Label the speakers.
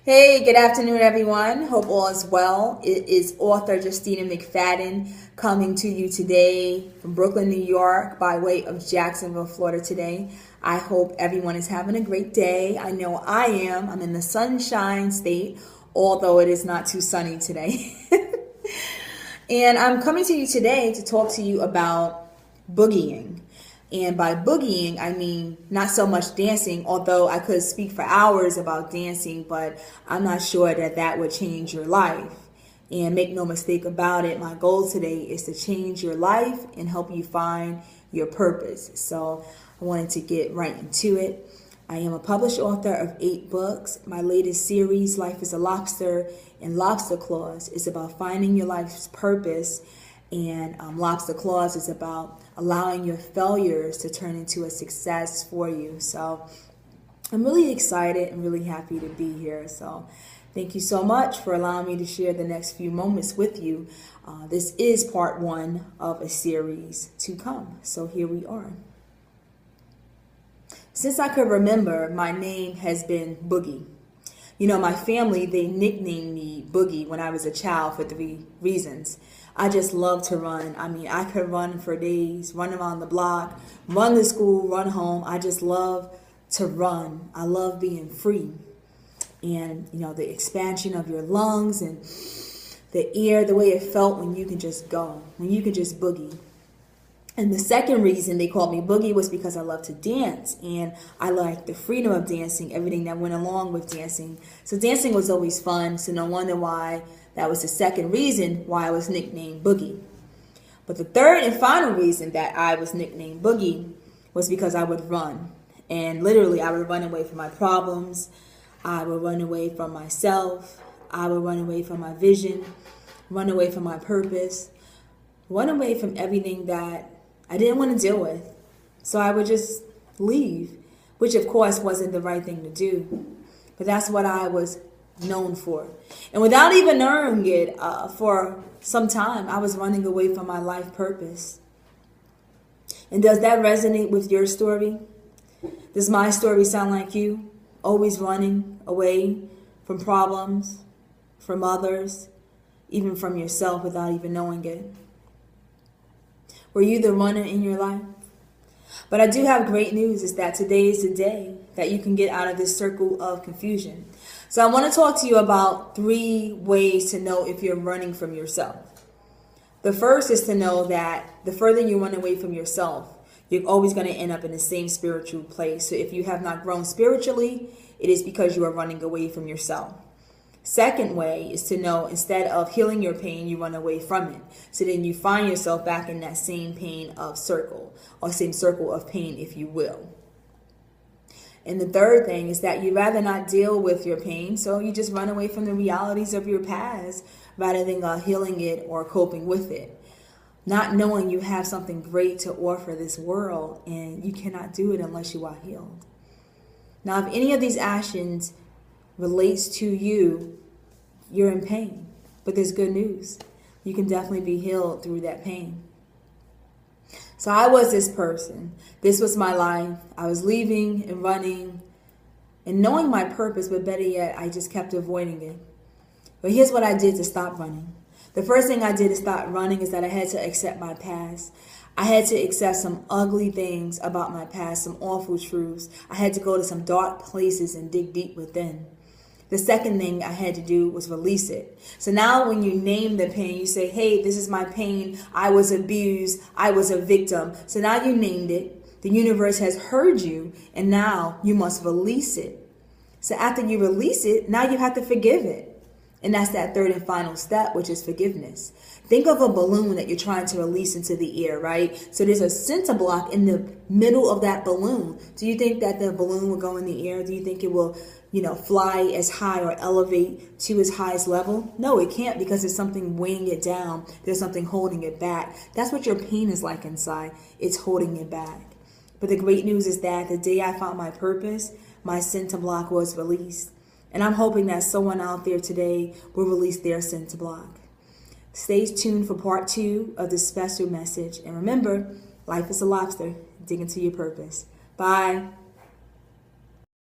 Speaker 1: Hey, good afternoon, everyone. Hope all is well. It is author Justina McFadden coming to you today from Brooklyn, New York, by way of Jacksonville, Florida today. I hope everyone is having a great day. I know I am. I'm in the sunshine state, although it is not too sunny today. And I'm coming to you today to talk to you about boogieing. And by boogieing, I mean not so much dancing, although I could speak for hours about dancing, but I'm not sure that that would change your life. And make no mistake about it, my goal today is to change your life and help you find your purpose. So I wanted to get right into it. I am a published author of 8 books. My latest series, Life is a Lobster and Lobster Claws, is about finding your life's purpose. And Lobster Claws is about allowing your failures to turn into a success for you. So I'm really excited and really happy to be here. So thank you so much for allowing me to share the next few moments with you. This is part 1 of a series to come. So here we are. Since I could remember, my name has been Boogie. You know, my family, they nicknamed me Boogie when I was a child for 3 reasons. I just love to run. I mean, I could run for days, run around the block, run to school, run home. I just love to run. I love being free. And, you know, the expansion of your lungs and the air, the way it felt when you can just go, when you can just boogie. And the second reason they called me Boogie was because I love to dance, and I like the freedom of dancing, everything that went along with dancing. So dancing was always fun, so no wonder why that was the second reason why I was nicknamed Boogie. But the third and final reason that I was nicknamed Boogie was because I would run. And literally, I would run away from my problems. I would run away from myself. I would run away from my vision, run away from my purpose, run away from everything that I didn't want to deal with. So I would just leave, which of course wasn't the right thing to do. But that's what I was known for. And without even knowing it, for some time, I was running away from my life purpose. And does that resonate with your story? Does my story sound like you? Always running away from problems, from others, even from yourself without even knowing it. Were you the runner in your life? But I do have great news, is that today is the day that you can get out of this circle of confusion. So I want to talk to you about 3 ways to know if you're running from yourself. The first is to know that the further you run away from yourself, you're always going to end up in the same spiritual place. So if you have not grown spiritually, it is because you are running away from yourself. Second way is to know instead of healing your pain, you run away from it. So then you find yourself back in that same pain of circle, or same circle of pain, if you will. And the third thing is that you rather not deal with your pain, so you just run away from the realities of your past rather than healing it or coping with it. Not knowing you have something great to offer this world, and you cannot do it unless you are healed. Now, if any of these actions relates to you, you're in pain. But there's good news. You can definitely be healed through that pain. So I was this person. This was my life. I was leaving and running and knowing my purpose, but better yet, I just kept avoiding it. But here's what I did to stop running. The first thing I did to stop running is that I had to accept my past. I had to accept some ugly things about my past, some awful truths. I had to go to some dark places and dig deep within. The second thing I had to do was release it. So now when you name the pain, you say, hey, this is my pain. I was abused. I was a victim. So now you named it. The universe has heard you, and now you must release it. So after you release it, now you have to forgive it. And that's that third and final step, which is forgiveness. Think of a balloon that you're trying to release into the air, right? So there's a center block in the middle of that balloon. Do you think that the balloon will go in the air? Do you think it will, fly as high or elevate to its highest level? No, it can't, because there's something weighing it down. There's something holding it back. That's what your pain is like inside. It's holding it back. But the great news is that the day I found my purpose, my center block was released. And I'm hoping that someone out there today will release their center block. Stay tuned for part 2 of this special message. And remember, life is a lobster. Dig into your purpose. Bye.